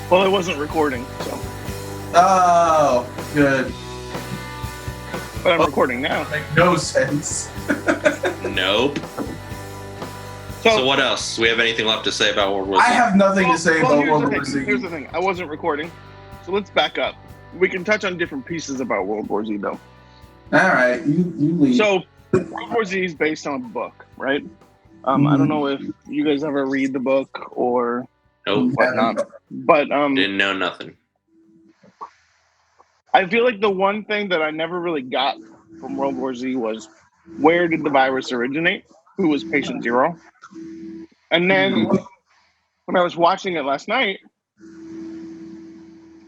Well, I wasn't recording, so. Oh, good. But I'm recording now. Make no sense. Nope. So what else? Do we have anything left to say about World War Z? I have nothing to say about here's World the War thing. Z. Here's the thing. I wasn't recording, so let's back up. We can touch on different pieces about World War Z, though. All right, you leave. So, World War Z is based on a book, right? I don't know if you guys ever read the book or Nope. whatnot, but Didn't know nothing. I feel like the one thing that I never really got from World War Z was where did the virus originate? Who was patient zero? And then when I was watching it last night,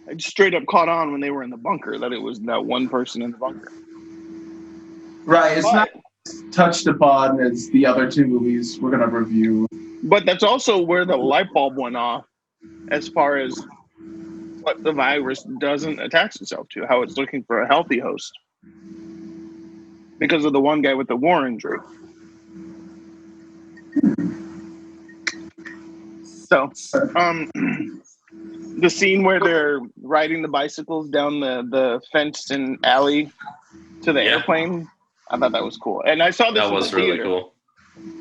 I just straight up caught on when they were in the bunker that it was that one person in the bunker. Right, it's not touched upon as the other two movies we're going to review. But that's also where the light bulb went off as far as what the virus doesn't attach itself to, how it's looking for a healthy host. Because of the one guy with the war injury. So, the scene where they're riding the bicycles down the fenced in alley to the airplane, I thought that was cool. And I saw this That was really cool.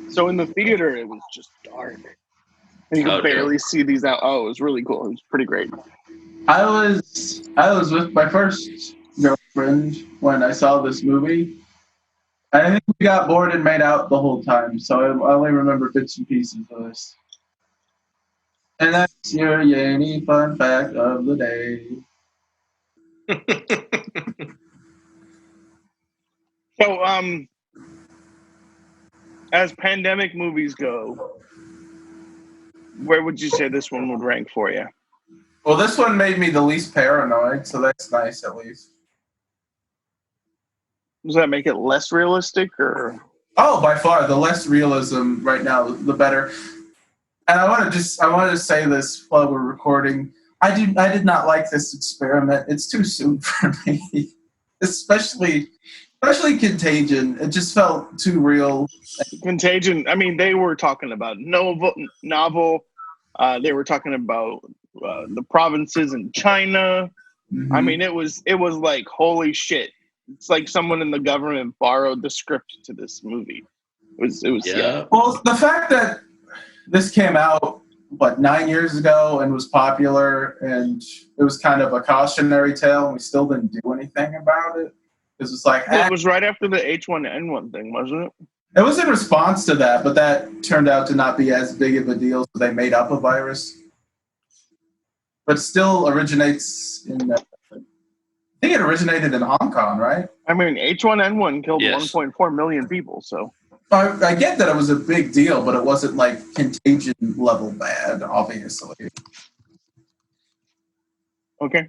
So in the theater, it was just dark. And you could barely see these out. Oh, it was really cool. It was pretty great. I was with my first girlfriend when I saw this movie. I think we got bored and made out the whole time, so I only remember bits and pieces of this. And that's your Yanny fun fact of the day. So, as pandemic movies go, where would you say this one would rank for you? Well, this one made me the least paranoid, so that's nice at least. Does that make it less realistic, or? Oh, by far, the less realism right now, the better. And I want to say this while we're recording. I did not like this experiment. It's too soon for me, especially Contagion. It just felt too real. Contagion. I mean, they were talking about novel. They were talking about the provinces in China. Mm-hmm. I mean, it was like, holy shit. It's like someone in the government borrowed the script to this movie. It was yeah. Well, the fact that this came out 9 years ago and was popular, and it was kind of a cautionary tale, and we still didn't do anything about it. It was like it was right after the H1N1 thing, wasn't it? It was in response to that, but that turned out to not be as big of a deal, so they made up a virus. But it still originates in. I think it originated in Hong Kong, right? I mean, H1N1 killed 1.4 million people, so. I get that it was a big deal, but it wasn't like Contagion level bad, obviously. Okay.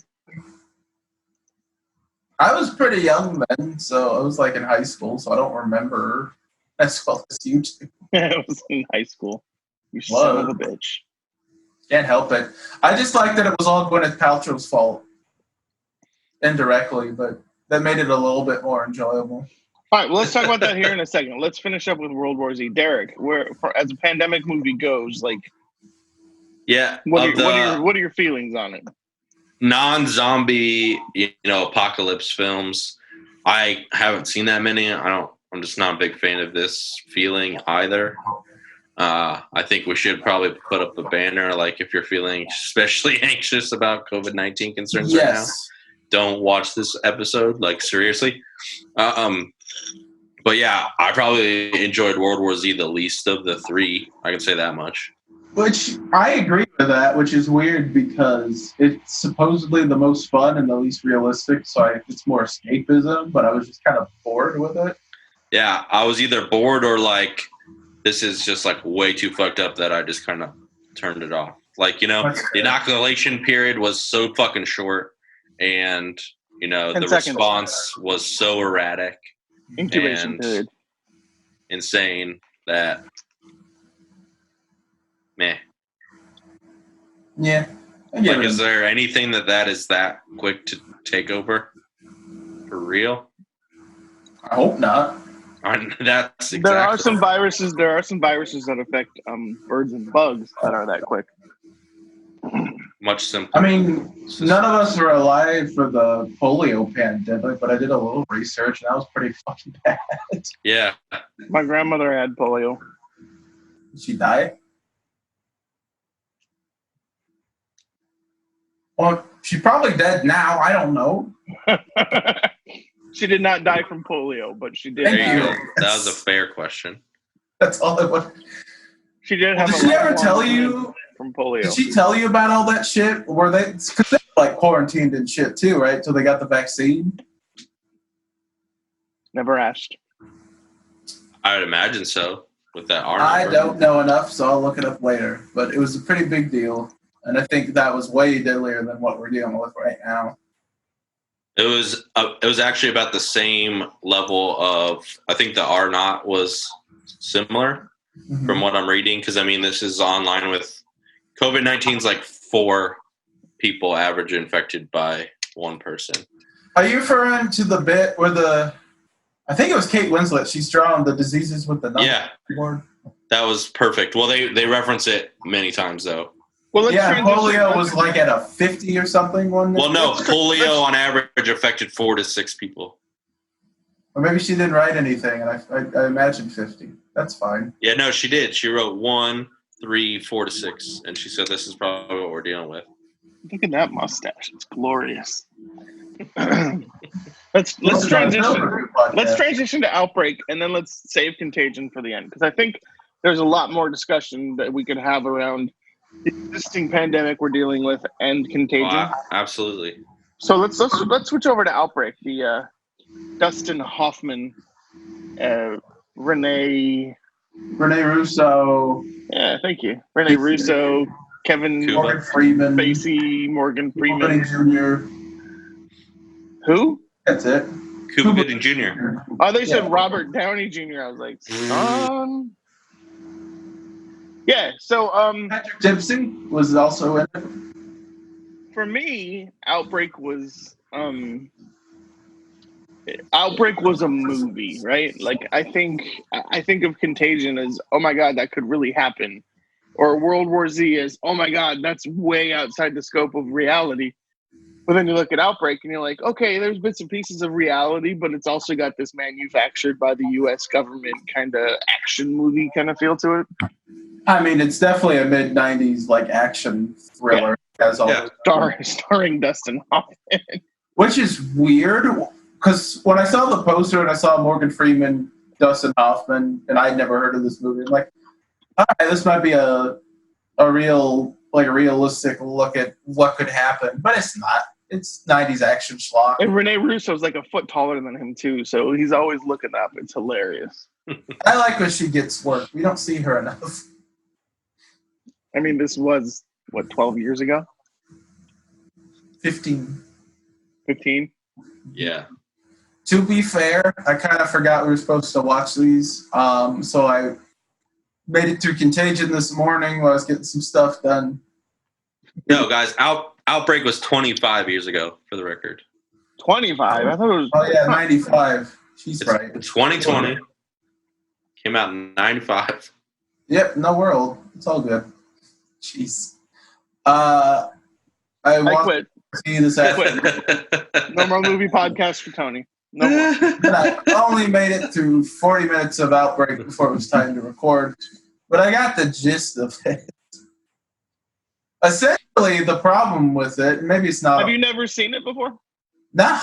I was pretty young then, so I was like in high school, so I don't remember as well as you do. I was in high school. You son of a bitch. Can't help it. I just like that it was all Gwyneth Paltrow's fault. Indirectly, but that made it a little bit more enjoyable. All right, well, let's talk about that here in a second. Let's finish up with World War Z. Derek, as a pandemic movie goes, like, what are your feelings on it? Non-zombie, apocalypse films. I haven't seen that many. I'm just not a big fan of this feeling either. I think we should probably put up a banner, like if you're feeling especially anxious about COVID-19 concerns right now. Don't watch this episode, like seriously. But yeah, I probably enjoyed World War Z the least of the three. I can say that much. Which I agree with that, which is weird because it's supposedly the most fun and the least realistic, so it's more escapism, but I was just kind of bored with it. Yeah, I was either bored or like, this is just like way too fucked up that I just kind of turned it off. Like, the inoculation period was so fucking short. And, the response was so erratic. Incubation period. Insane that, meh. Yeah. Like, is there anything that is that quick to take over? For real? I hope not. That's There are exactly. some viruses. There are some viruses that affect birds and bugs that are that quick. Much simpler. I mean, none of us were alive for the polio pandemic, but I did a little research, and that was pretty fucking bad. Yeah. My grandmother had polio. Did she die? Well, she's probably dead now. I don't know. She did not die from polio, but she did. There Thank you you. go. That was a fair question. That's all I want. She did have. Did a she ever lifelong tell wound you? from polio? Did she tell you about all that shit? Were they? Because they were, like quarantined and shit too, right? Till they got the vaccine. Never asked. I would imagine so with that R I number. don't know enough, so I'll look it up later. But it was a pretty big deal, and I think that was way deadlier than what we're dealing with right now. It was actually about the same level of. I think the R naught was similar from what I'm reading, because I mean this is online with COVID-19 is like 4 people average infected by one person. Are you referring to the bit where I think it was Kate Winslet. She's drawing the diseases with the Yeah, that was perfect. Well, they reference it many times though. Well, let's Yeah, transition- polio was like at a 50 or something one. Well, no, let's- polio on average affected 4 to 6 people. Or maybe she didn't write anything, and I imagine 50. That's fine. Yeah, no, she did. She wrote 1, 3, 4 to 6, and she said this is probably what we're dealing with. Look at that mustache; it's glorious. let's transition. Let's transition to Outbreak, and then let's save Contagion for the end, because I think there's a lot more discussion that we could have around the existing pandemic we're dealing with and Contagion. Absolutely. So let's switch over to Outbreak. The Dustin Hoffman, Renee Russo, Yeah, thank you. Renee Russo, Kevin Cuba. Morgan Freeman, Spacey, Morgan Freeman Freeman. Jr. Who? That's it. Cuba Gooding Jr. Oh, they said Yeah. Robert Downey Jr. I was like, yeah. So, Patrick Dempsey was also in it. for me, Outbreak was a movie, right? Like I think of Contagion as, oh my god, that could really happen, or World War Z as, oh my god, that's way outside the scope of reality. But then you look at Outbreak and you're like, okay, there's bits and pieces of reality, but it's also got this manufactured by the U.S. government kind of action movie kind of feel to it. I mean, it's definitely a mid-90s like action thriller. As all Yeah. Starring Dustin Hoffman. Which is weird, because when I saw the poster and I saw Morgan Freeman, Dustin Hoffman, and I'd never heard of this movie, I'm like, all right, this might be a realistic look at what could happen, but it's not. It's 90s action schlock. And Renee Russo's like a foot taller than him too, so he's always looking up. It's hilarious. I like when she gets work. We don't see her enough. I mean, this was, 12 years ago? 15. 15? Yeah. To be fair, I kind of forgot we were supposed to watch these, so I made it through Contagion this morning while I was getting some stuff done. No, guys, Outbreak was 25 years ago, for the record. 25? I thought it was... Oh, yeah, 95. She's It's right. 2020. Came out in 95. Yep, no world. It's all good. Jeez. I I want quit. to see this after. No more movie podcast for Tony. No more. I only made it through 40 minutes of Outbreak before it was time to record, but I got the gist of it. Essentially, the problem with it, maybe it's not. Have you never seen it before? Nah,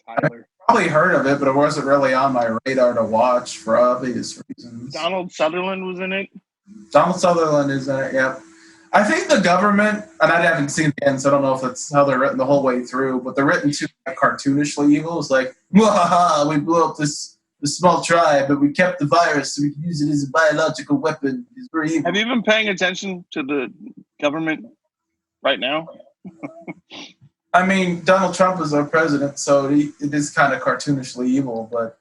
Tyler. probably heard of it, but it wasn't really on my radar to watch for obvious reasons. Donald Sutherland was in it. Donald Sutherland is in it, yep. I think the government, and I haven't seen the end, so I don't know if that's how they're written the whole way through, but they're written too cartoonishly evil. It's like, wahaha, we blew up this small tribe, but we kept the virus so we could use it as a biological weapon. It's very evil. Have you been paying attention to the government right now? I mean, Donald Trump is our president, so it is kind of cartoonishly evil, but,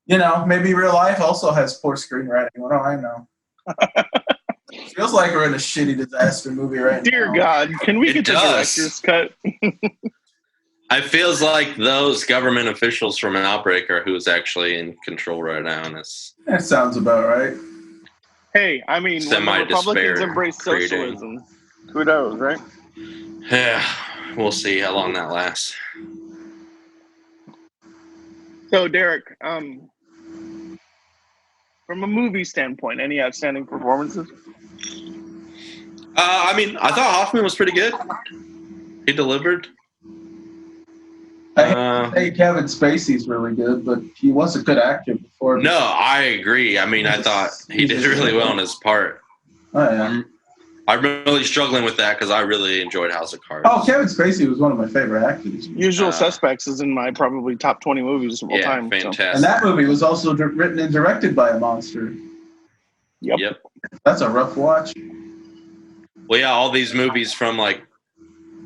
you know, maybe real life also has poor screenwriting. What do I know? Feels like we're in a shitty disaster movie right now. Dear God, can we It get the does. director's cut? It feels like those government officials from an outbreak are who's actually in control right now, and it's That sounds about right. Hey, I mean, when the Republicans Semi-despair embrace creating. socialism, who knows, right? yeah, we'll see how long that lasts. So, Derek, from a movie standpoint, any outstanding performances? I mean, I thought Hoffman was pretty good. He delivered. I think Kevin Spacey's really good, but he was a good actor before. No, I agree. I mean, I thought he did really well in his part. Oh, yeah. I'm really struggling with that because I really enjoyed House of Cards. Oh, Kevin Spacey was one of my favorite actors. Usual Suspects is in my probably top 20 movies of all time. Fantastic. And that movie was also written and directed by a monster. Yep. That's a rough watch. Well, yeah, all these movies from like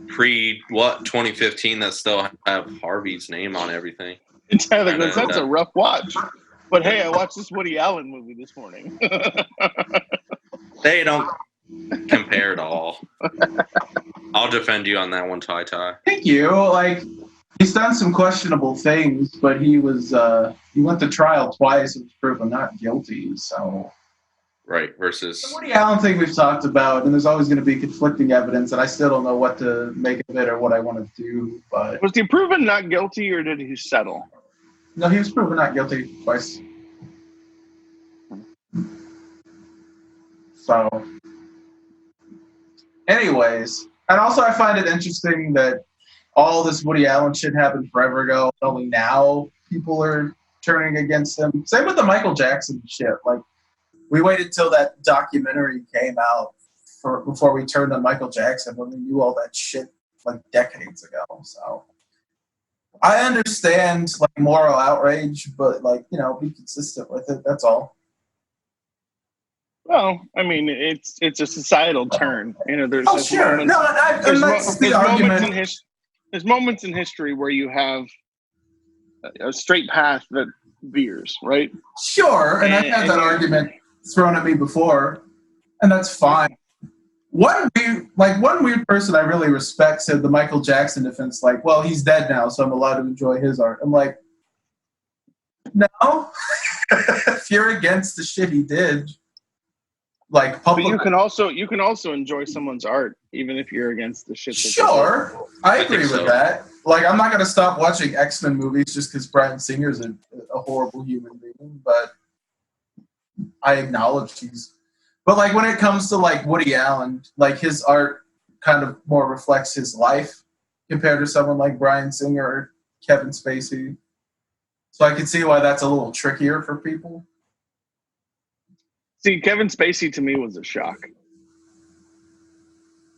2015 that still have Harvey's name on everything. Tyler goes, that's a rough watch. But hey, I watched this Woody Allen movie this morning. They don't compare at all. I'll defend you on that one, Ty. Thank you. Like, he's done some questionable things, but he went to trial twice and was proven not guilty. So, right, versus the Woody Allen thing we've talked about, and there's always going to be conflicting evidence, and I still don't know what to make of it or what I want to do. But was he proven not guilty, or did he settle? no, he was proven not guilty twice. So, anyways, and also I find it interesting that all this Woody Allen shit happened forever ago. Only now people are turning against him. Same with the Michael Jackson shit. Like, we waited till that documentary came out before we turned on Michael Jackson when we knew all that shit like decades ago. So, I understand like moral outrage, but like, you know, be consistent with it. That's all. Well, I mean, it's a societal turn. You know, there's sure. moments, That's the argument. There's moments in history where you have a straight path that veers, right? Sure, and I've had that argument thrown at me before, and that's fine. One weird person I really respect said the Michael Jackson defense, like, well, he's dead now, so I'm allowed to enjoy his art. I'm like, no. If you're against the shit he did, like public. But you can also enjoy someone's art even if you're against the shit. Sure, I agree with that. Like, I'm not gonna stop watching X-Men movies just because Bryan Singer's a horrible human being, but I acknowledge he's. But like when it comes to like Woody Allen, like his art kind of more reflects his life compared to someone like Bryan Singer or Kevin Spacey. So I can see why that's a little trickier for people. See, Kevin Spacey to me was a shock.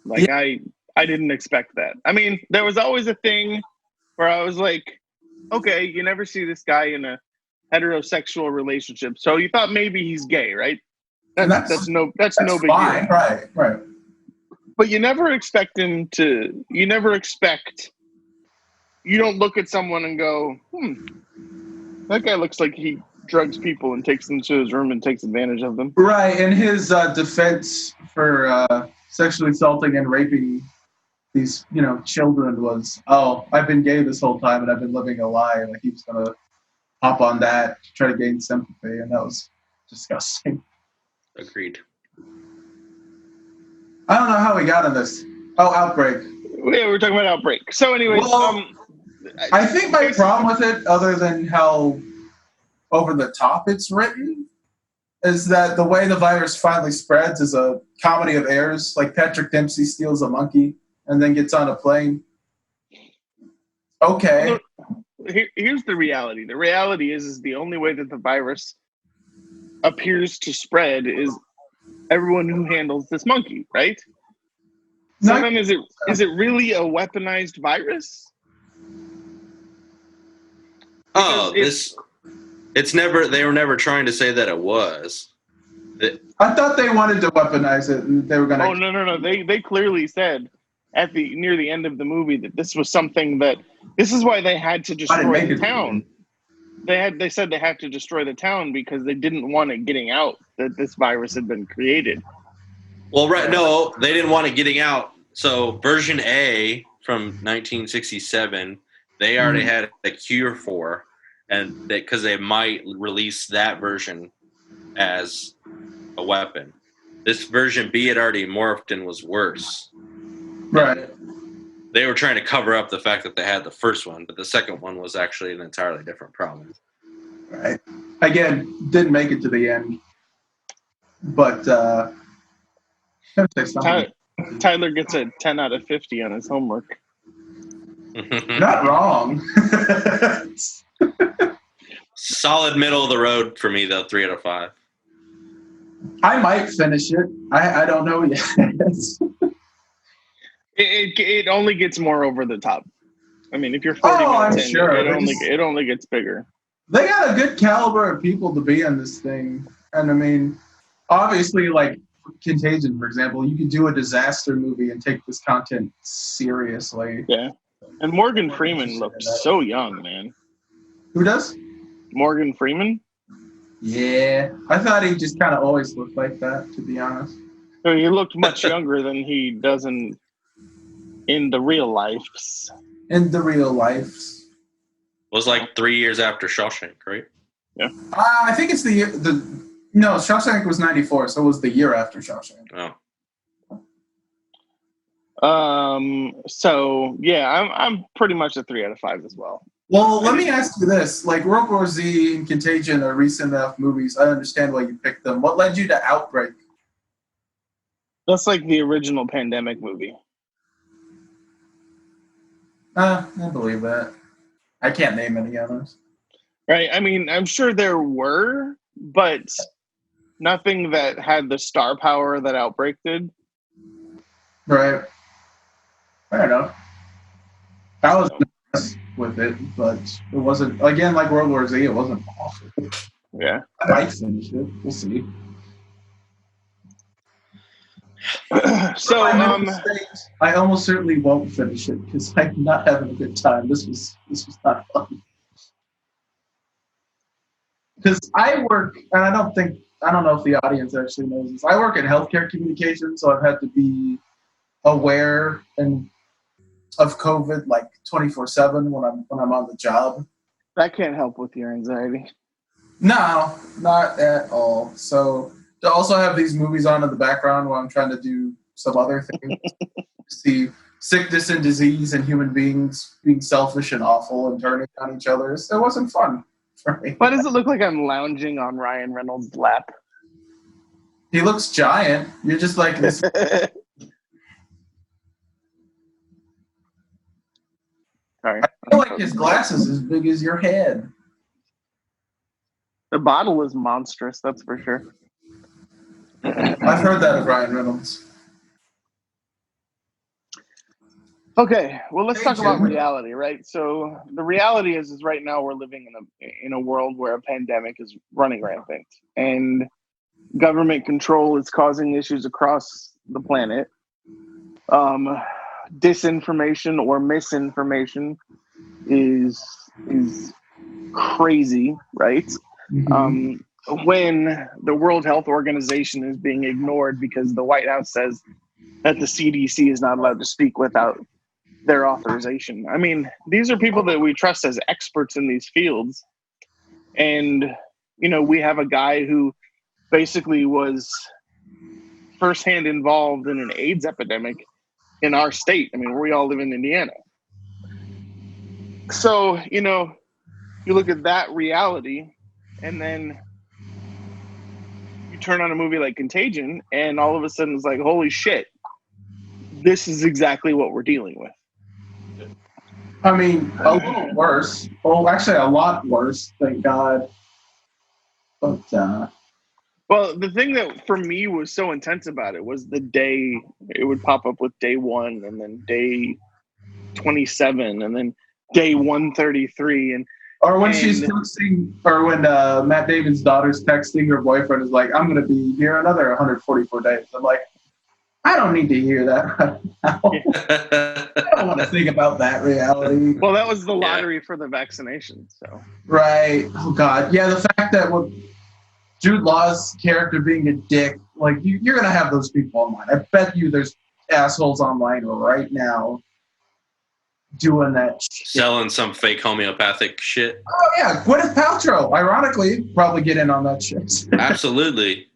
Like, yeah. I didn't expect that. I mean, there was always a thing where I was like, okay, you never see this guy in a heterosexual relationship, so you thought maybe he's gay, right? That's no big deal. Right. But you never expect him to. You don't look at someone and go, that guy looks like he drugs people and takes them to his room and takes advantage of them. Right, and his defense for sexually assaulting and raping these, children was, I've been gay this whole time and I've been living a lie. Like, he was going to hop on that to try to gain sympathy, and that was disgusting. Agreed. I don't know how we got on this. Oh, Outbreak. Yeah, we're talking about Outbreak. So anyways, I think my problem with it, other than how over the top it's written, is that the way the virus finally spreads is a comedy of errors. Like, Patrick Dempsey steals a monkey and then gets on a plane. Okay. Here's the reality. The reality is the only way that the virus appears to spread is everyone who handles this monkey, right? So then is it really a weaponized virus? They were never trying to say that it was. I thought they wanted to weaponize it, and they were going to. Oh, no. They clearly said near the end of the movie that this was something that this is why they had to destroy the town. They said they had to destroy the town because they didn't want it getting out that this virus had been created. Well, right, no, they didn't want it getting out. So version A from 1967 they already had a cure for, and because they might release that version as a weapon. This version B had already morphed and was worse. Right. They were trying to cover up the fact that they had the first one, but the second one was actually an entirely different problem. Right. Again, didn't make it to the end. But Tyler gets a 10 out of 50 on his homework. not wrong. Solid middle of the road for me, though. 3 out of 5. I might finish it. I don't know yet. It only gets more over the top. I mean, if you're 40 minutes in, sure. it only gets bigger. They got a good caliber of people to be in this thing. And I mean, obviously, like Contagion, for example, you could do a disaster movie and take this content seriously. Yeah. And Morgan Freeman looked so young, man. Who does? Morgan Freeman? Yeah. I thought he just kind of always looked like that, to be honest. So he looked much younger than he does in the real lives. In the real lives. It was like 3 years after Shawshank, right? Yeah. I think it's the year. No, Shawshank was 94, so it was the year after Shawshank. Oh. So yeah, I'm pretty much a 3 out of 5 as well. Well, let me ask you this: like World War Z and Contagion are recent enough movies. I understand why you picked them. What led you to Outbreak? That's like the original pandemic movie. I believe that. I can't name any others. Right. I mean, I'm sure there were, but nothing that had the star power that Outbreak did. Right. Fair enough. I was impressed with it, but it wasn't, again, like World War Z, it wasn't awful. Yeah. I might finish it. We'll see. So, I almost certainly won't finish it because I'm not having a good time. This was not fun. Because I work, and I don't know if the audience actually knows this. I work in healthcare communications, so I've had to be aware of COVID like 24/7 when I'm on the job. that can't help with your anxiety. No, not at all. So to also have these movies on in the background while I'm trying to do some other things, see sickness and disease and human beings being selfish and awful and turning on each other, it wasn't fun for me. Why does it look like I'm lounging on Ryan Reynolds' lap? He looks giant. You're just like this. Sorry. I feel like his glass is as big as your head. The bottle is monstrous, that's for sure. I've heard that of Ryan Reynolds. Okay, well, let's talk about Jim. reality, right? So the reality is right now we're living in a world where a pandemic is running rampant, and government control is causing issues across the planet. Disinformation or misinformation is crazy, right? Mm-hmm. When the World Health Organization is being ignored because the White House says that the CDC is not allowed to speak without their authorization. I mean, these are people that we trust as experts in these fields. And, you know, we have a guy who basically was firsthand involved in an AIDS epidemic in our state. I mean, we all live in Indiana. So, you know, you look at that reality and then you turn on a movie like Contagion and all of a sudden it's like, holy shit, this is exactly what we're dealing with. I mean, a little worse. Well, actually, a lot worse, thank God. But, well, the thing that for me was so intense about it was the day it would pop up with day 1 and then day 27 and then day 133 or when she's texting, or when Matt Damon's daughter's texting her boyfriend is like, I'm going to be here another 144 days. I'm like, I don't need to hear that right now. I don't want to think about that reality. Well, that was the lottery for the vaccination. So right. Oh, God. Yeah, the fact that with Jude Law's character being a dick, like, you're going to have those people online. I bet you there's assholes online right now doing that shit. Selling some fake homeopathic shit. Oh yeah, Gwyneth Paltrow. Ironically, probably get in on that shit. Absolutely.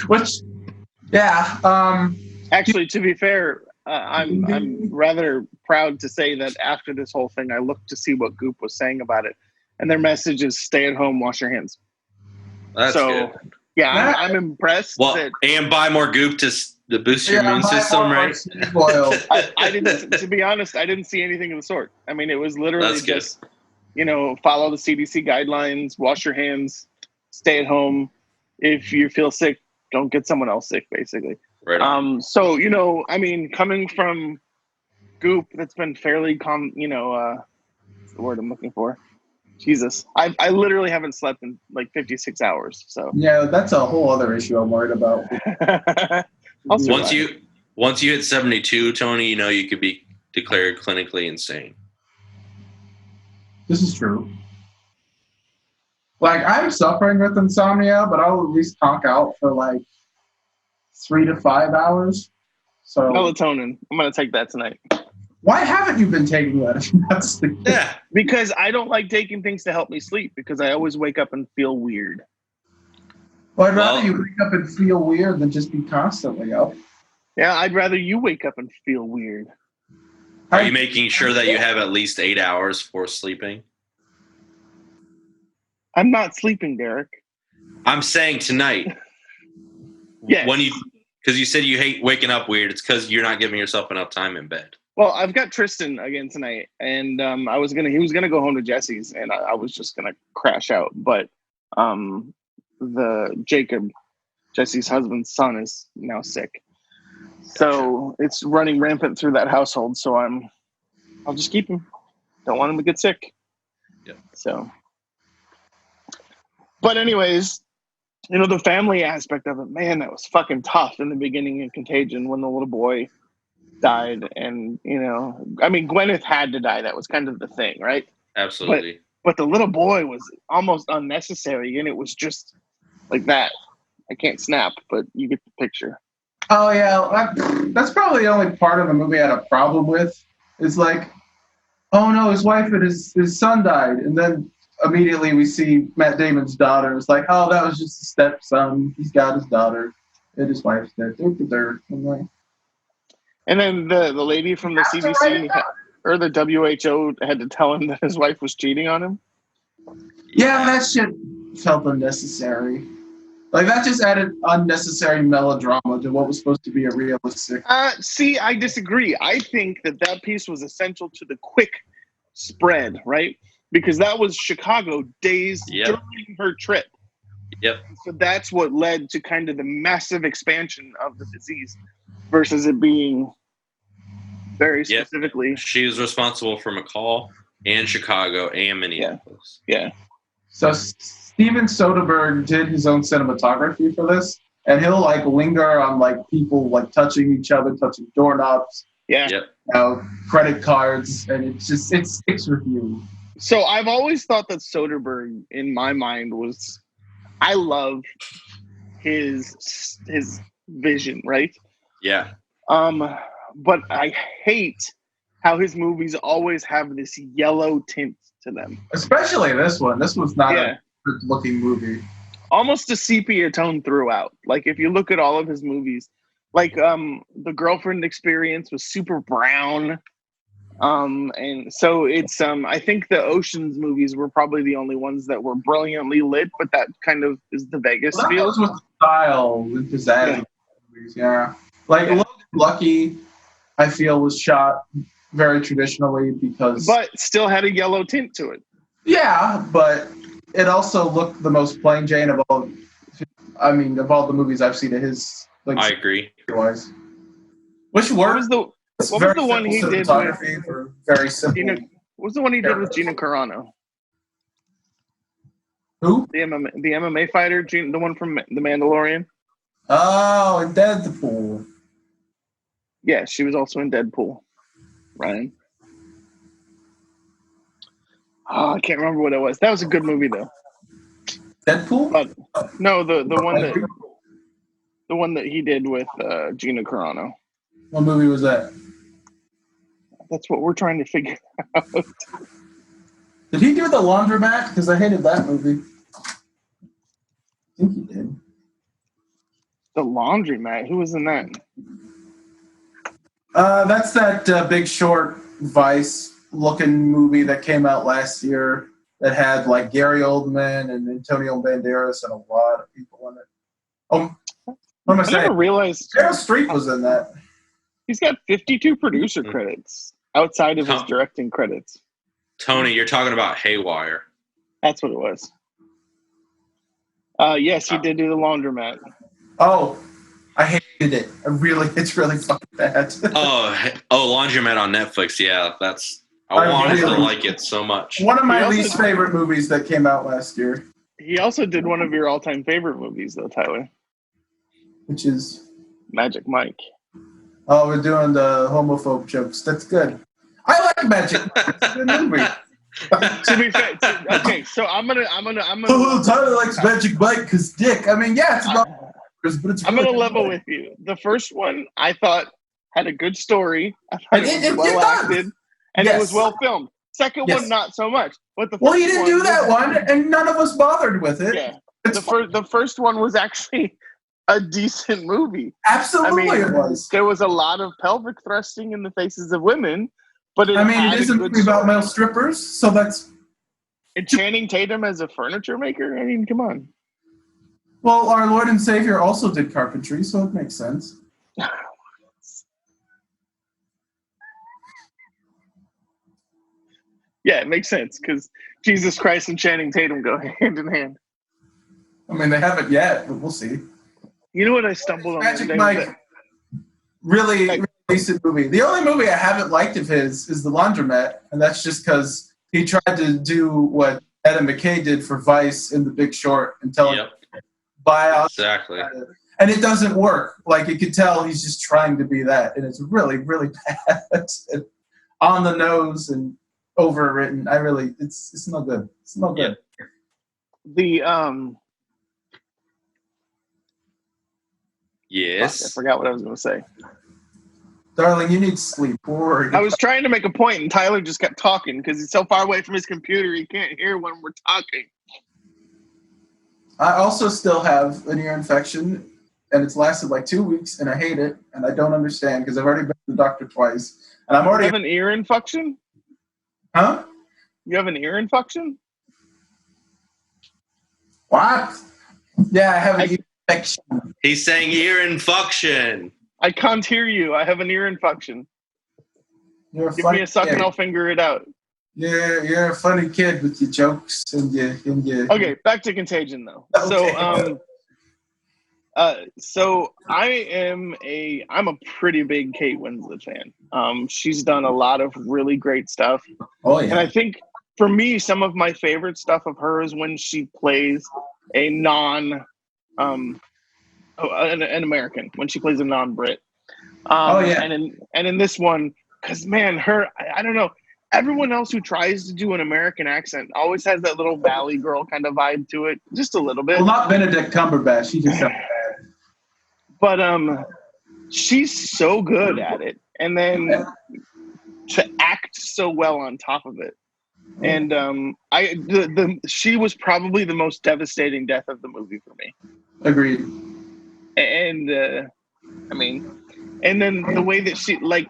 Which, yeah. Actually, to be fair, I'm rather proud to say that after this whole thing, I looked to see what Goop was saying about it, and their message is stay at home, wash your hands. That's good. Yeah, I'm impressed. Well, and buy more Goop to boost your immune system, right? I didn't. To be honest, I didn't see anything of the sort. I mean, it was literally That's good. just, follow the CDC guidelines, wash your hands, stay at home. If you feel sick, don't get someone else sick, basically. Right on. So, coming from Goop, that's been fairly what's the word I'm looking for? Jesus. I literally haven't slept in like 56 hours. So yeah, that's a whole other issue I'm worried about. Once you hit 72, Tony, you could be declared clinically insane. This is true. Like, I'm suffering with insomnia, but I'll at least conk out for like 3 to 5 hours. So melatonin. I'm gonna take that tonight. Why haven't you been taking that? That's the Yeah. Because I don't like taking things to help me sleep because I always wake up and feel weird. Well, I'd rather you wake up and feel weird than just be constantly up. Yeah, I'd rather you wake up and feel weird. Are you making sure that you have at least 8 hours for sleeping? I'm not sleeping, Derek. I'm saying tonight. Yeah. Because you said you hate waking up weird. It's because you're not giving yourself enough time in bed. Well, I've got Tristan again tonight, and he was gonna go home to Jesse's, and I was just gonna crash out. But Jacob, Jesse's husband's son, is now sick, so it's running rampant through that household. So I'll just keep him. Don't want him to get sick. Yeah. So, but anyways, the family aspect of it, man, that was fucking tough in the beginning in Contagion when the little boy died. And, Gwyneth had to die. That was kind of the thing, right? Absolutely. But the little boy was almost unnecessary, and it was just like that. I can't snap, but you get the picture. Oh, yeah. That's probably the only part of the movie I had a problem with. It's like, oh, no, his wife and his son died. And then immediately we see Matt Damon's daughter. It's like, oh, that was just a stepson. He's got his daughter, and his wife's dead. I'm like, and then the lady from the CDC or the WHO had to tell him that his wife was cheating on him. Yeah, that shit felt unnecessary. Like, that just added unnecessary melodrama to what was supposed to be a realistic. See, I disagree. I think that piece was essential to the quick spread, right? Because that was Chicago days during her trip. Yep. So that's what led to kind of the massive expansion of the disease versus it being very specifically. She was responsible for McCall and Chicago and Minneapolis. Yeah. So Steven Soderbergh did his own cinematography for this, and he'll like linger on like people like touching each other, touching doorknobs, credit cards, and it sticks with you. So I've always thought that Soderbergh, in my mind, I love his vision, right? Yeah. But I hate how his movies always have this yellow tint to them. Especially this one. This was not a good-looking movie. Almost a sepia tone throughout. Like, if you look at all of his movies, like The Girlfriend Experience was super brown. And so it's I think the Ocean's movies were probably the only ones that were brilliantly lit, but that kind of is the Vegas feel. With the style, with pizzazz movies, Logan Lucky, I feel, was shot very traditionally but still had a yellow tint to it. Yeah, but it also looked the most plain Jane of all. I mean, of all the movies I've seen of his. I agree. Which worked. What was the one he did with very simple? What was the one he did with Gina Carano? Who? The MMA fighter, the one from The Mandalorian. Oh, and Deadpool. Yeah, she was also in Deadpool. Ryan. Oh, I can't remember what it was. That was a good movie though. Deadpool? But, no, the one that he did with Gina Carano. What movie was that? That's what we're trying to figure out. Did he do The Laundromat? Because I hated that movie. I think he did. The Laundromat. Who was in that? That's that Big Short Vice-looking movie that came out last year that had like Gary Oldman and Antonio Banderas and a lot of people in it. What am I I saying? never realized Meryl Streep was in that. he's got 52 producer credits outside of his directing credits. Tony, you're talking about Haywire. That's what it was. Yes, he did do The Laundromat. Oh, I hated it. It's really fucking bad. Oh, Laundromat on Netflix. Yeah, I wanted to like it so much. One of my least favorite movies that came out last year. He also did one of your all-time favorite movies, though, Tyler. Which is Magic Mike. Oh, we're doing the homophobe jokes. That's good. I like Magic Mike. It's a good movie. To be fair, okay, so I'm gonna. Oh, Tyler likes Magic Mike because Dick. I mean, yeah, it's about, but it's. I'm really gonna level good. with you. The first one I thought had a good story. I thought it was well acted, and it was well filmed. Second one, not so much. But the first he didn't do that one, and none of us bothered with it. Yeah, the first one was actually a decent movie. Absolutely, it was. There was a lot of pelvic thrusting in the faces of women, but it is a movie about male strippers, so that's. And Channing Tatum as a furniture maker. I mean, come on. Well, our Lord and Savior also did carpentry, so it makes sense. Yeah, it makes sense because Jesus Christ and Channing Tatum go hand in hand. I mean, they haven't yet, but we'll see. You know what I stumbled on? Magic Mike, really decent movie. The only movie I haven't liked of his is The Laundromat, and that's just because he tried to do what Adam McKay did for Vice in The Big Short and tell him buy out. Exactly. And it doesn't work. Like, you could tell he's just trying to be that, and it's really, really bad. On the nose and overwritten. It's no good. It's no good. Yes. I forgot what I was going to say. Darling, you need sleep. I was trying to make a point, and Tyler just kept talking because he's so far away from his computer he can't hear when we're talking. I also still have an ear infection, and it's lasted like 2 weeks, and I hate it, and I don't understand because I've already been to the doctor twice, and I'm already. You have an ear infection? Huh? You have an ear infection? What? Yeah, I have an ear infection. He's saying ear infection. I can't hear you. I have an ear infection. Give me a suck and I'll figure it out. Yeah, you're a funny kid with your jokes and your. Okay, back to Contagion though. Okay. So I'm a pretty big Kate Winslet fan. She's done a lot of really great stuff. Oh yeah. And I think for me, some of my favorite stuff of her is when she plays a an American, when she plays a non-Brit. And in this one, because man, I don't know. Everyone else who tries to do an American accent always has that little Valley Girl kind of vibe to it, just a little bit. Well, not Benedict Cumberbatch. He just. But she's so good at it, and then to act so well on top of it. And she was probably the most devastating death of the movie for me. Agreed. And and then the way that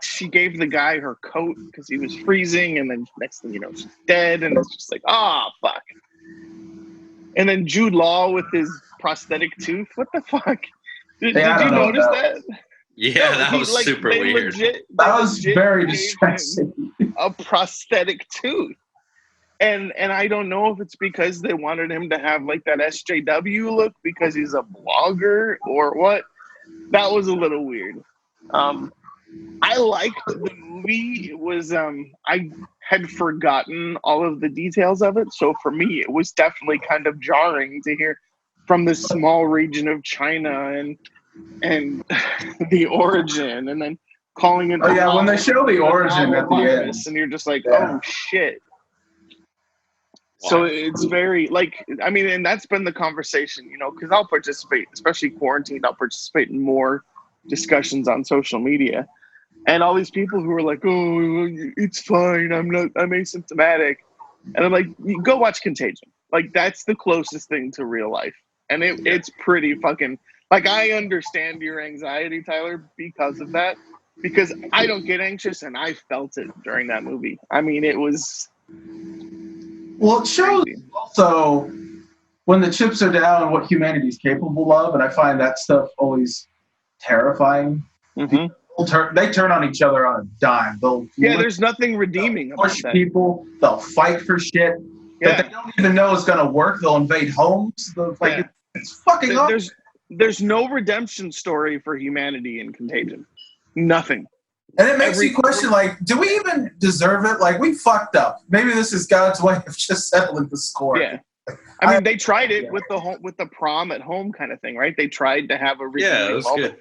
she gave the guy her coat because he was freezing, and then next thing you know, she's dead, and it's just like, fuck. And then Jude Law with his prosthetic tooth. What the fuck? Did you notice that? Yeah, that was super weird. That was very distressing. A prosthetic tooth. And I don't know if it's because they wanted him to have like that SJW look because he's a blogger or what. That was a little weird. I liked the movie. It was I had forgotten all of the details of it, so for me it was definitely kind of jarring to hear from this small region of China and the origin, and then calling it. Oh yeah, when they show the origin at the end, and you're just like, oh shit. So it's very and that's been the conversation, because I'll participate, especially quarantined. I'll participate in more discussions on social media, And all these people who are like, "Oh, it's fine. I'm asymptomatic," and I'm like, "You go watch Contagion. Like that's the closest thing to real life, and it's pretty fucking like I understand your anxiety, Tyler, because of that, because I don't get anxious, and I felt it during that movie. I mean, it was Well, it shows crazy. also when the chips are down what humanity's capable of, and I find that stuff always terrifying. Mm-hmm. They turn on each other on a dime. Yeah, there's nothing redeeming about push that. people. They'll fight for shit that they don't even know is going to work. They'll invade homes. It's fucking awesome. There's no redemption story for humanity in Contagion. Nothing. And it makes you question, like, do we even deserve it? Like, we fucked up. Maybe this is God's way of just settling the score. Yeah. I mean, they tried it with the prom at home kind of thing, right? They tried to have a it was good.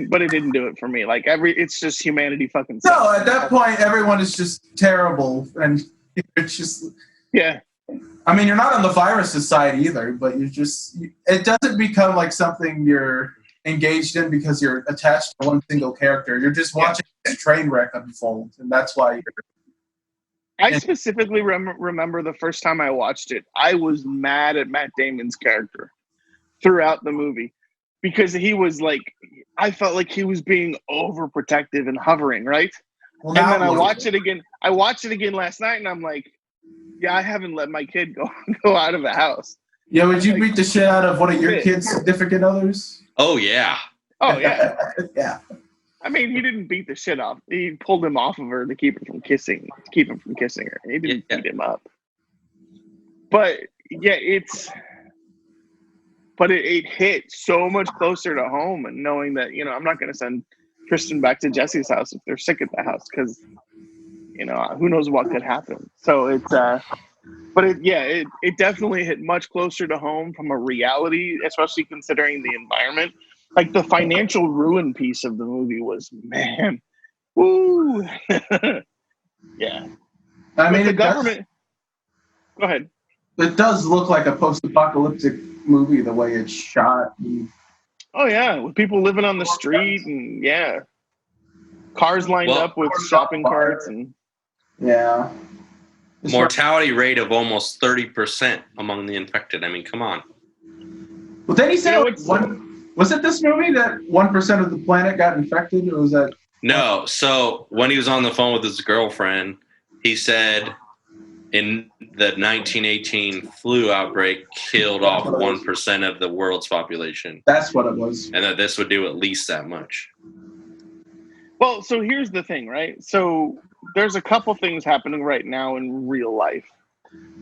But it didn't do it for me. Like it's just humanity fucking sucks. No, at that point, everyone is just terrible, and it's just I mean, you're not on the virus's side either, but it doesn't become like something you're engaged in because you're attached to one single character. You're just watching a train wreck unfold, and that's why I specifically remember the first time I watched it, I was mad at Matt Damon's character throughout the movie because he was like, I felt like he was being overprotective and hovering, right? Well, and then I watched it again. I watched it again last night, and I'm like, yeah, I haven't let my kid go out of the house. Yeah, would you beat the shit out of one of your kids' significant others? Oh yeah. Oh yeah. Yeah. I mean, he didn't beat the shit off. He pulled him off of her to keep him from kissing her. He didn't beat him up. But yeah, it hit so much closer to home, and knowing that, I'm not going to send Tristan back to Jesse's house if they're sick at the house, because, who knows what could happen. So it definitely hit much closer to home from a reality, especially considering the environment. Like the financial ruin piece of the movie was, man, woo. Yeah. I mean, the government. Go ahead. It does look like a post-apocalyptic movie the way it's shot. Oh yeah, with people living on the street and cars lined up with shopping carts and mortality rate of almost 30% among the infected. I mean, come on. Well, then he said was it this movie that 1% of the planet got infected, or was that? No. So when he was on the phone with his girlfriend, he said in the 1918 flu outbreak killed off 1% of the world's population. That's what it was. And that this would do at least that much. Well, so here's the thing, right? So there's a couple things happening right now in real life.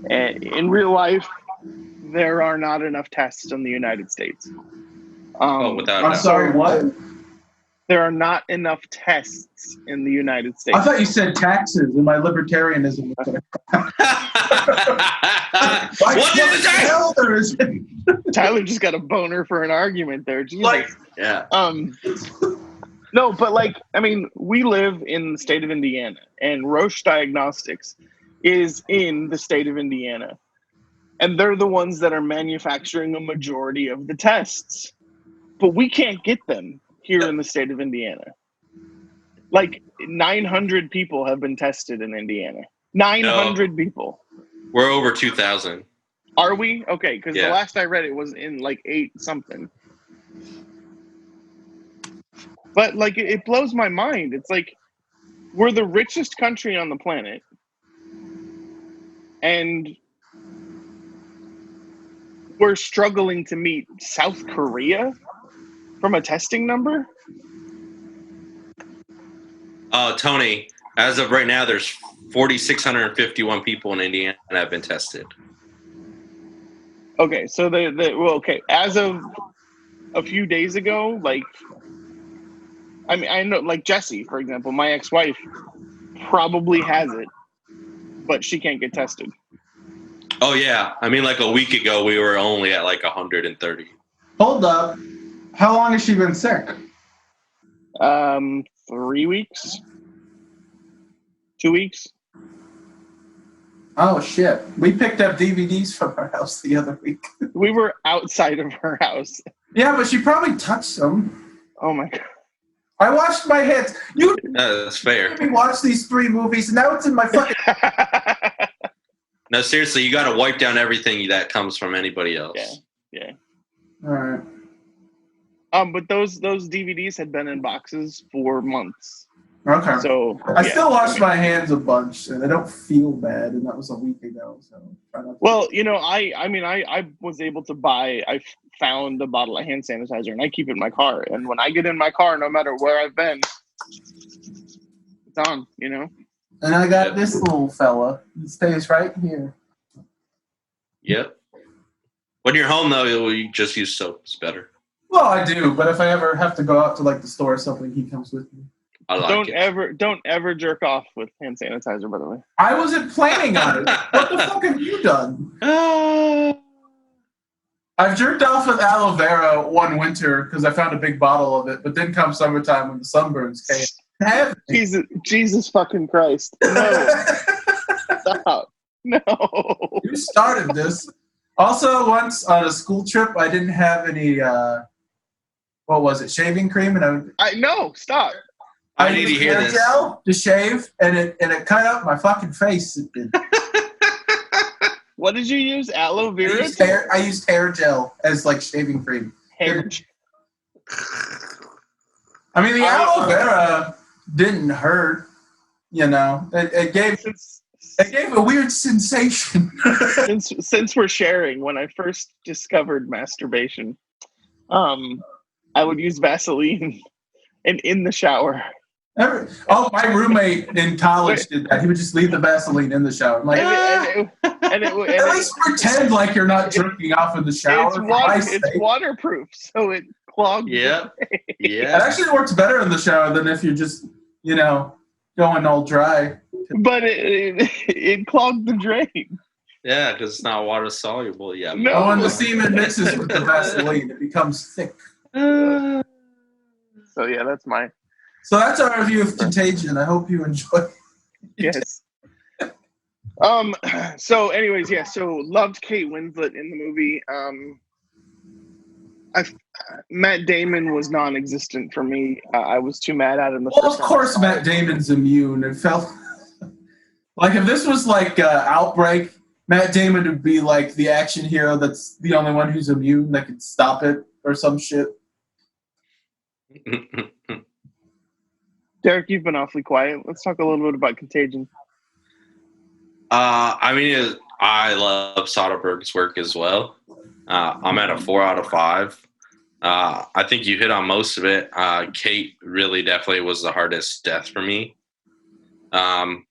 And in real life, there are not enough tests in the United States. Without I'm sorry, what? There are not enough tests in the United States. I thought you said taxes in my libertarianism. Tyler just got a boner for an argument there. Jesus. No, but we live in the state of Indiana, and Roche Diagnostics is in the state of Indiana. And they're the ones that are manufacturing a majority of the tests. But we can't get them here in the state of Indiana. Like 900 people have been tested in Indiana. 900 people. We're over 2,000. Are we? Okay, because the last I read it was in like 8 something. But it blows my mind. It's like we're the richest country on the planet, and we're struggling to meet South Korea from a testing number. Tony, as of right now, there's 4,651 people in Indiana that have been tested. Okay, so as of a few days ago, I know, Jessie, for example, my ex-wife, probably has it, but she can't get tested. Oh, yeah. I mean, a week ago, we were only at 130. Hold up. How long has she been sick? 3 weeks. 2 weeks. Oh, shit. We picked up DVDs from her house the other week. We were outside of her house. Yeah, but she probably touched them. Oh, my God. I washed my hands. You That's fair. made me watch these 3 movies, and now it's in my fucking. No, seriously, you got to wipe down everything that comes from anybody else. Yeah. All right. But those DVDs had been in boxes for months. Okay. So I still wash my hands a bunch, and I don't feel bad, and that was a week ago. So. Well, I was able to buy. I found a bottle of hand sanitizer, and I keep it in my car. And when I get in my car, no matter where I've been, it's on. And I got this little fella. It stays right here. Yep. When you're home, though, you just use soap. It's better. Well, I do, but if I ever have to go out to the store or something, he comes with me. I like Don't ever jerk off with hand sanitizer, by the way. I wasn't planning on it. What the fuck have you done? I've jerked off with aloe vera one winter because I found a big bottle of it, but then come summertime when the sunburns came. Jesus fucking Christ. No. Stop. No. You started this. Also, once on a school trip, I didn't have any, shaving cream? And No, stop. I need to hear hair this. gel to shave, and it cut up my fucking face. It did. What did you use? Aloe vera? I used hair gel as shaving cream. Hair. I mean, the aloe vera didn't hurt. It gave a weird sensation. Since we're sharing, when I first discovered masturbation, I would use Vaseline and in the shower. My roommate in college did that. He would just leave the Vaseline in the shower. I'm like, at least pretend like you're not jerking off in the shower. It's waterproof, so it clogs. Yeah. It actually works better in the shower than if you're just, going all dry. But it clogged the drain. Yeah, because it's not water soluble. Yeah. No. When the semen mixes with the Vaseline, it becomes thick. So yeah, that's mine. So that's our review of Contagion. I hope you enjoy. Yes. So anyways, yeah, so loved Kate Winslet in the movie. Matt Damon was non-existent for me. I was too mad at him. Of course Matt Damon's immune. It felt like if this was Outbreak, Matt Damon would be the action hero that's the only one who's immune that could stop it or some shit. Derek, you've been awfully quiet. Let's talk a little bit about Contagion. I love Soderbergh's work as well. I'm at a 4 out of 5. I think you hit on most of it. Kate really definitely was the hardest death for me. I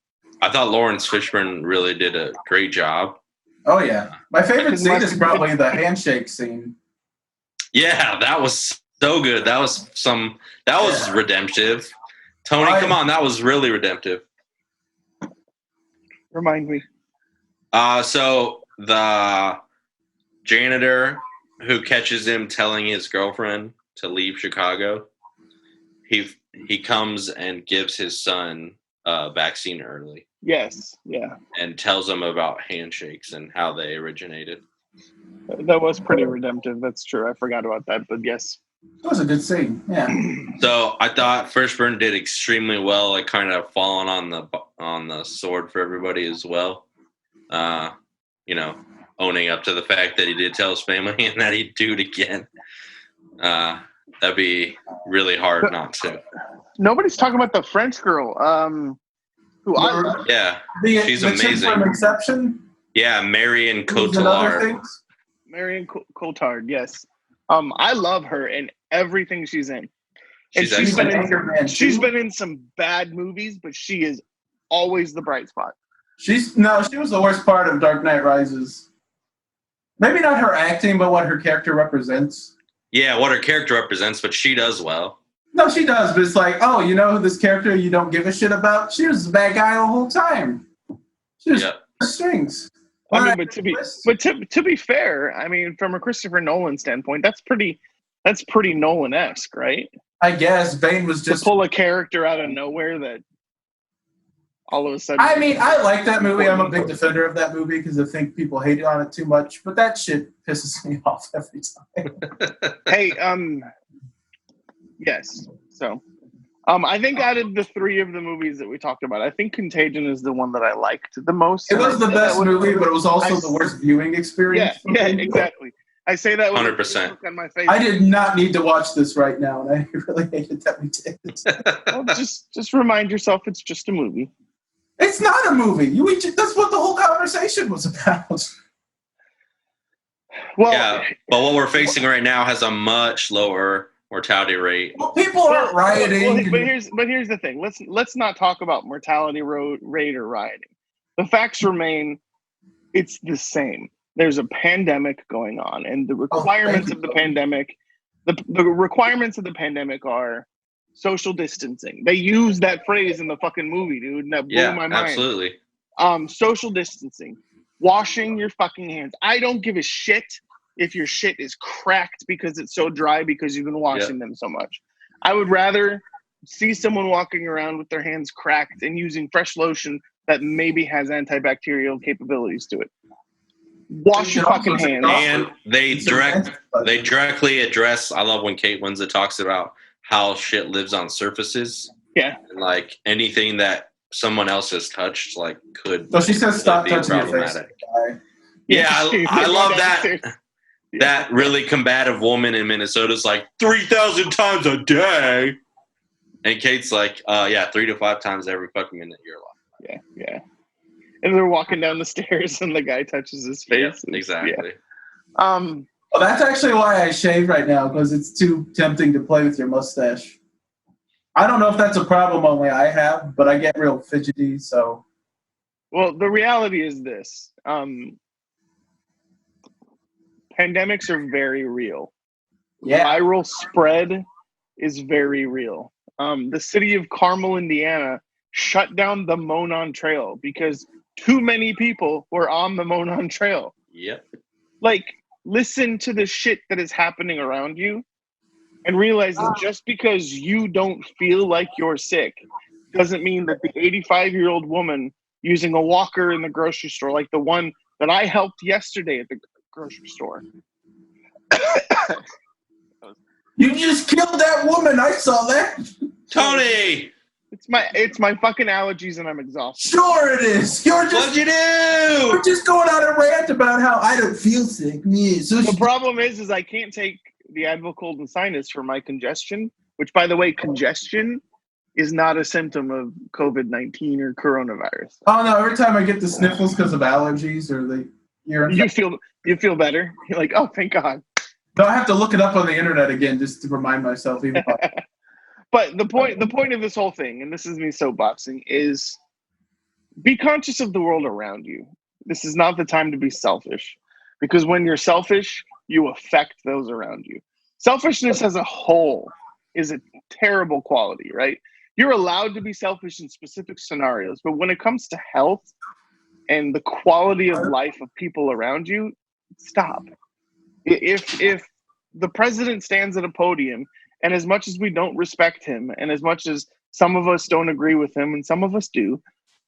thought Lawrence Fishburne really did a great job. Oh, yeah. My favorite scene is probably the handshake scene. Yeah, that was so good. That was redemptive. Tony, come on, that was really redemptive. Remind me. So the janitor who catches him telling his girlfriend to leave Chicago, he comes and gives his son a vaccine early. Yes, yeah. And tells him about handshakes and how they originated. That was pretty redemptive. That's true. I forgot about that, but yes. That was a good scene. Yeah. So I thought Fishburne did extremely well, kind of falling on the sword for everybody as well. Owning up to the fact that he did tell his family and that he'd do it again. That'd be really hard not to. Nobody's talking about the French girl. She's amazing. From Inception. Yeah, Marion Cotillard. Marion Cotillard, yes. I love her in everything she's in. And she's been in some bad movies, but she is always the bright spot. She was the worst part of Dark Knight Rises. Maybe not her acting, but what her character represents. Yeah, what her character represents, but she does well. No, she does, but it's this character you don't give a shit about? She was the bad guy the whole time. She was strings. But to be fair, from a Christopher Nolan standpoint, that's pretty Nolan-esque, right? I guess Bane was just to pull a character out of nowhere that all of a sudden. I like that movie. I'm a big defender of that movie because I think people hate on it too much. But that shit pisses me off every time. Hey, yes. So, I think out of the three of the movies that we talked about, I think Contagion is the one that I liked the most. It was the best movie, but it was also I- the worst viewing experience. Yeah, exactly. I say that with 100%. a look on my face. I did not need to watch this right now, and I really hated that we did. Well, just remind yourself it's just a movie. It's not a movie. That's what the whole conversation was about. Well, Yeah, but what we're facing right now has a much lower mortality rate. Well, people aren't rioting. But here's the thing. Let's not talk about mortality rate or rioting. The facts remain. It's the same. There's a pandemic going on, and the requirements of the pandemic, the requirements of the pandemic are social distancing. They use that phrase in the fucking movie, dude, and that blew my mind. Absolutely. Social distancing, washing your fucking hands. I don't give a shit if your shit is cracked because it's so dry because you've been washing them so much. I would rather see someone walking around with their hands cracked and using fresh lotion that maybe has antibacterial capabilities to it. Wash your fucking hands. And they directly address, I love when Kate Winslet talks about how shit lives on surfaces. Yeah. And like anything that someone else has touched, like could. So she says, "Stop touching your face." Yeah, I love that. That really combative woman in Minnesota is like 3,000 times a day, and Kate's like, 3 to 5 times every fucking minute of your life. Yeah. And they're walking down the stairs, and the guy touches his face. Yeah, exactly. Yeah. Well, that's actually why I shave right now, because it's too tempting to play with your mustache. I don't know if that's a problem only I have, but I get real fidgety, so. Well, the reality is this. Pandemics are very real. Yeah. Viral spread is very real. The city of Carmel, Indiana, shut down the Monon Trail because too many people were on the Monon Trail. Yep. Like, listen to the shit that is happening around you and realize that just because you don't feel like you're sick doesn't mean that the 85-year-old woman using a walker in the grocery store, like the one that I helped yesterday at the grocery store. You just killed that woman. I saw that. Tony! It's my fucking allergies and I'm exhausted. Sure it is. What'd you do? You're just going on a rant about how I don't feel sick. Yeah, so the problem is I can't take the Advil and sinus for my congestion, which, by the way, congestion is not a symptom of COVID-19 or coronavirus. Oh no! Every time I get the sniffles because of allergies or the ear infection, you feel better. You're like, oh, thank God. No, I have to look it up on the internet again just to remind myself. Even. But the point of this whole thing, and this is me soapboxing, is be conscious of the world around you. This is not the time to be selfish, because when you're selfish, you affect those around you. Selfishness as a whole is a terrible quality, right? You're allowed to be selfish in specific scenarios, but when it comes to health and the quality of life of people around you, stop. If the president stands at a podium, and as much as we don't respect him, and as much as some of us don't agree with him, and some of us do,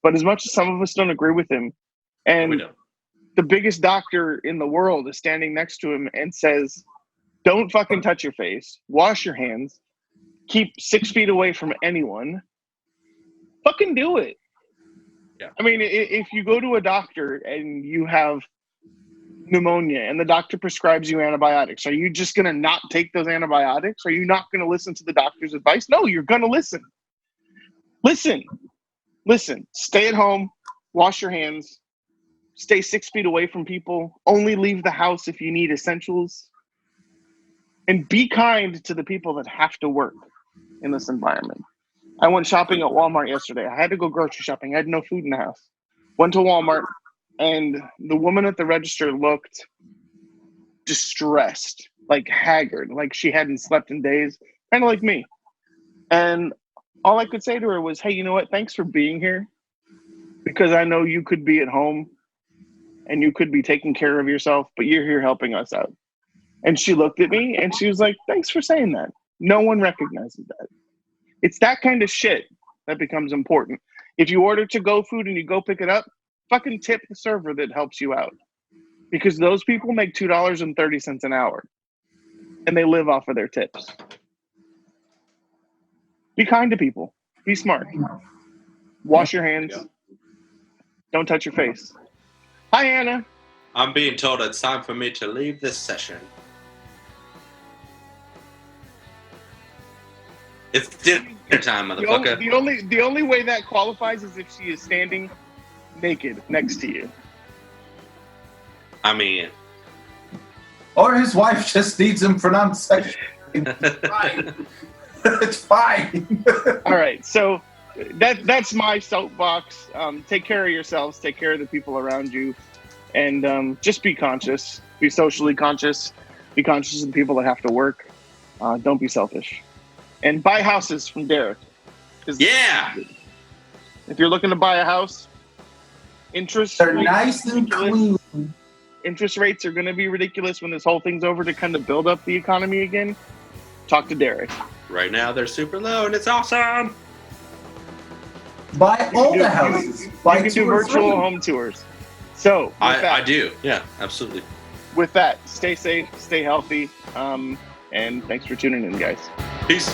but as much as some of us don't agree with him, and the biggest doctor in the world is standing next to him and says, don't fucking touch your face, wash your hands, keep 6 feet away from anyone, fucking do it. Yeah. I mean, if you go to a doctor and you have pneumonia and the doctor prescribes you antibiotics, are you just going to not take those antibiotics? Are you not going to listen to the doctor's advice? No, you're going to listen. Listen, stay at home, wash your hands, stay 6 feet away from people, only leave the house if you need essentials, and be kind to the people that have to work in this environment. I went shopping at Walmart yesterday. I had to go grocery shopping. I had no food in the house. Went to Walmart, and the woman at the register looked distressed, like haggard, like she hadn't slept in days, kind of like me. And all I could say to her was, hey, you know what? Thanks for being here, because I know you could be at home and you could be taking care of yourself, but you're here helping us out. And she looked at me and she was like, thanks for saying that. No one recognizes that. It's that kind of shit that becomes important. If you order to-go food and you go pick it up, fucking tip the server that helps you out, because those people make $2.30 an hour and they live off of their tips. Be kind to people. Be smart. Wash your hands. Yeah. Don't touch your face. Hi, Anna. I'm being told it's time for me to leave this session. It's dinner time, motherfucker. The only way that qualifies is if she is standing naked next to you. I mean, Or his wife just needs him for non-sexual. It's fine. It's fine. All right, so that's my soapbox. Take care of yourselves. Take care of the people around you, and just be conscious. Be socially conscious. Be conscious of the people that have to work. Don't be selfish. And buy houses from Derek. 'Cause yeah. if you're looking to buy a house, interest They're rates nice are and ridiculous. clean. Interest rates are going to be ridiculous when this whole thing's over to kind of build up the economy again. Talk to Derek. Right now they're super low and it's awesome. Buy all the houses. Buy You can do two or virtual three. home tours. So with I do. Yeah, absolutely. with that, stay safe, stay healthy, and thanks for tuning in, guys. Peace.